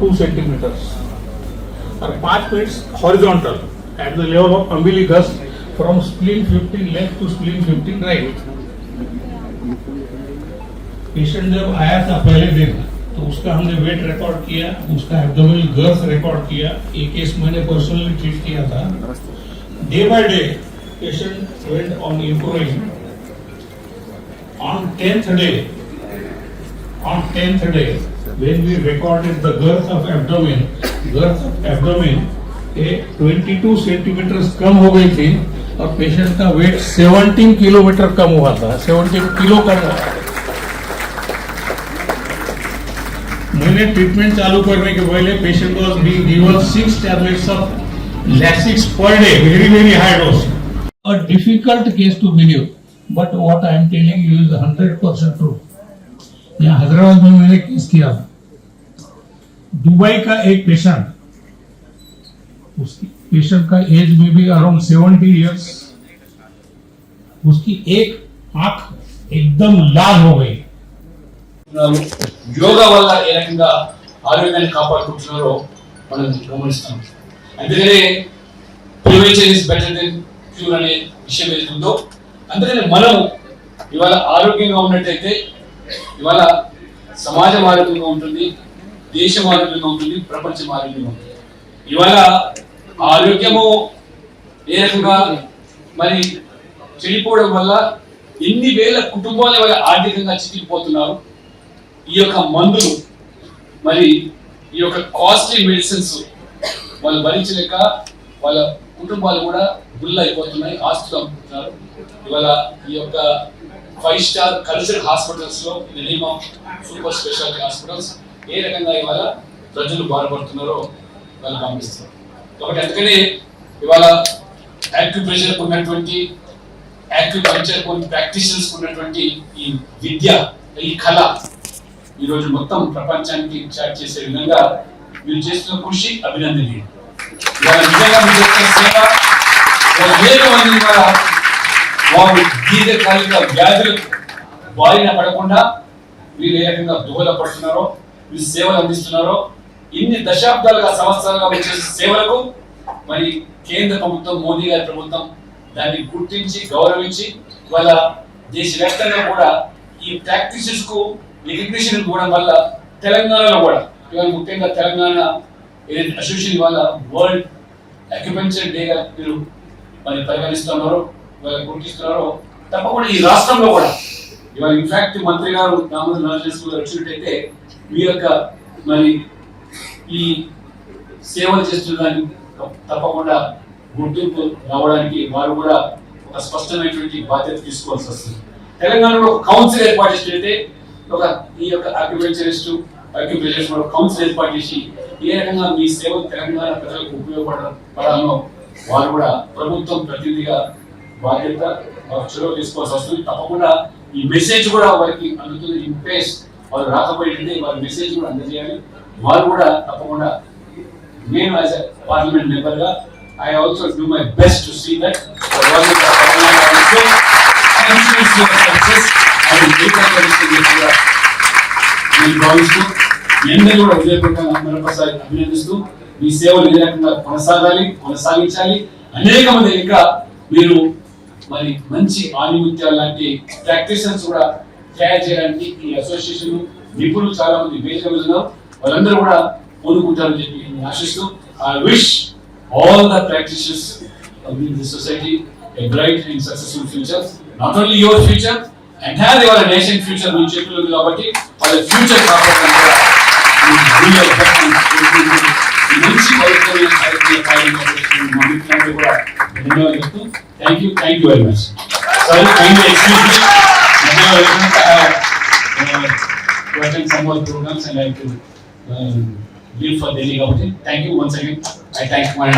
2 centimeters or 5 minutes horizontal at the level of umbilicus from spleen 15 left to spleen 15 right. Patient जब आया था पहले दिन तो उसका हमने वेट रिकॉर्ड किया, उसका एब्डोमिनल गर्थ रिकॉर्ड किया. एक केस मैंने पर्सनली ट्रीट किया था. Day by day patient went on improving. On 10th day, when we recorded the girth of abdomen, ये 22 सेंटीमीटर कम हो गई थी और पेशेंट का वेट 17 किलोमीटर कम हुआ था, 17 किलो कम हुआ. मैंने ट्रीटमेंट चालू करने के पहले patient was being given 6 tablets of Lasix per day, very high dose. A difficult case to believe, but what I am telling you is 100% true. यहाँ हैदराबाद में मैंने केस किया था. दुबई का एक पेशेंट, उसकी पेशेंट का एज में भी अराउंड 70 इयर्स, उसकी एक आंख एकदम लाल हो गई. యోగా వల్ల ఏ రకంగా ఆరోగ్యాన్ని కాపాడుకుంటున్నారో మనం గమనిస్తాం. అందుకనే prevention is better than cure అనే విషయం ఏదైతుందో, అందుకని మనం ఇవాళ ఆరోగ్యంగా ఉన్నట్టయితే ఇవాళ సమాజం ఆరోగ్యంగా ఉంటుంది, దేశం ఆరోగ్యంగా ఉంటుంది, ప్రపంచం ఆరోగ్యంగా ఉంటుంది. ఇవాళ ఆరోగ్యము ఏ రకంగా మరి చెడిపోవడం వల్ల ఎన్ని వేల కుటుంబాల వల్ల ఆర్థికంగా చిక్కిపోతున్నారు. ఈ యొక్క మందులు మరి ఈ యొక్క కాస్ట్లీ మెడిసిన్స్ వాళ్ళు భరించలేక వాళ్ళ కుటుంబాలు కూడా గుళ్ళు అయిపోతున్నాయి, ఆస్తులు అమ్ముతున్నారు. ఇవాళ ఈ యొక్క 5 స్టార్ కల్చర్ హాస్పిటల్స్ లో name of super speciality hospitals ఏ రకంగా ఇవాళ ప్రజలు బాధపడుతున్నారో వాళ్ళు గమనిస్తారు. కాబట్టి అందుకనే ఇవాళ యాక్యుప్రెషర్ ఉన్నటువంటి యాక్యుపంక్చర్ ప్రాక్టీషనర్స్ ఉన్నటువంటి ఈ విద్య, ఈ కళ ఈ రోజు మొత్తం ప్రపంచానికి చాట్ చేసే విధంగా మీరు చేస్తున్న కృషి అభినందనీయం. ఇవాళ నిజంగా మీరు చేస్తున్న సేవ అనేక మంది వారు దీర్ఘకాలిక వ్యాధులకు బారిన పడకుండా మీరు ఏ రకంగా దోహదపడుతున్నారో, మీరు సేవలు అందిస్తున్నారో, ఇన్ని దశాబ్దాలుగా సంవత్సరాలుగా మీరు చేసే సేవలకు మరి కేంద్ర ప్రభుత్వం, మోదీ గారి ప్రభుత్వం దాన్ని గుర్తించి గౌరవించి వాళ్ళ దేశవ్యాప్తంగా కూడా ఈ ప్రాక్టీసెస్ కు రికగ్నిషన్ ఇవ్వడం వల్ల తెలంగాణలో కూడా ఇవాళ ముఖ్యంగా తెలంగాణ అసోసియేషన్ వాళ్ళ వరల్డ్ అక్యుపంక్చర్ డేగా మీరు మరి పరిగణిస్తున్నారో, వాళ్ళ గుర్తిస్తున్నారో, తప్పకుండా ఈ రాష్ట్రంలో కూడా ఇవాళ ఇన్ఫాక్ట్ మంత్రి గారు దామోదర్ రాజేష్ గారు వచ్చినట్టయితే మీ యొక్క మరి ఈ సేవలు చేస్తున్నదాన్ని తప్పకుండా గుర్తింపు రావడానికి వారు కూడా ఒక స్పష్టమైనటువంటి బాధ్యత తీసుకోవాల్సి వస్తుంది. తెలంగాణలో ఒక కౌన్సిల్ ఏర్పాటు చేసినట్టే ఈ యొక్క అక్యుపంక్చరిస్ట్ కౌన్సిల్ ఏర్పాటు చేసి ఏ రకంగా మీ సేవలు తెలంగాణ ప్రజలకు ఉపయోగపడాలో వారు కూడా ప్రభుత్వం ప్రతినిధిగా బాధ్యత చొరవ తీసుకోవాల్సి వస్తుంది. తప్పకుండా ఈ మెసేజ్ కూడా వారికి అందుతుంది. ఇన్ కేస్ వారు రాకపోయింటే వారి మెసేజ్ కూడా అందజేయాలి. వారు కూడా తప్పకుండా నేను యాజ్ ఎ పార్లమెంట్ మెంబర్ గా I also do my best to see that the government of Telangana also ensures your success and will భావిస్తూ ఎందరూ కూడా హృదయపూర్వకంగా మరొకసారి అభినందిస్తూ మీ సేవలు ఏ రకంగా కొనసాగించాలి. అనేక మంది ఇంకా మీరు మరి మంచి ఆనిముత్యాలు లాంటి ప్రాక్టీషనర్స్ కూడా తయారు చేయడానికి ఈ అసోసియేషన్ నిపుణులు చాలా మంది వేదిక మీద ఉన్నారు. వాళ్ళందరూ కూడా పూనుకుంటారని చెప్పి ఆశిస్తూ I wish all the practitioners of this society a bright and successful future. Not only your future, entire your nation future will check you కాబట్టి వాళ్ళ ఫ్యూచర్ కాపాడడానికి మంచి వైఖరి కూడా ధన్యవాదాలు. Thank you very much. Sorry kindly excuse me. To attend some more programs and I have to leave for Delhi. Thank you once again. I thank my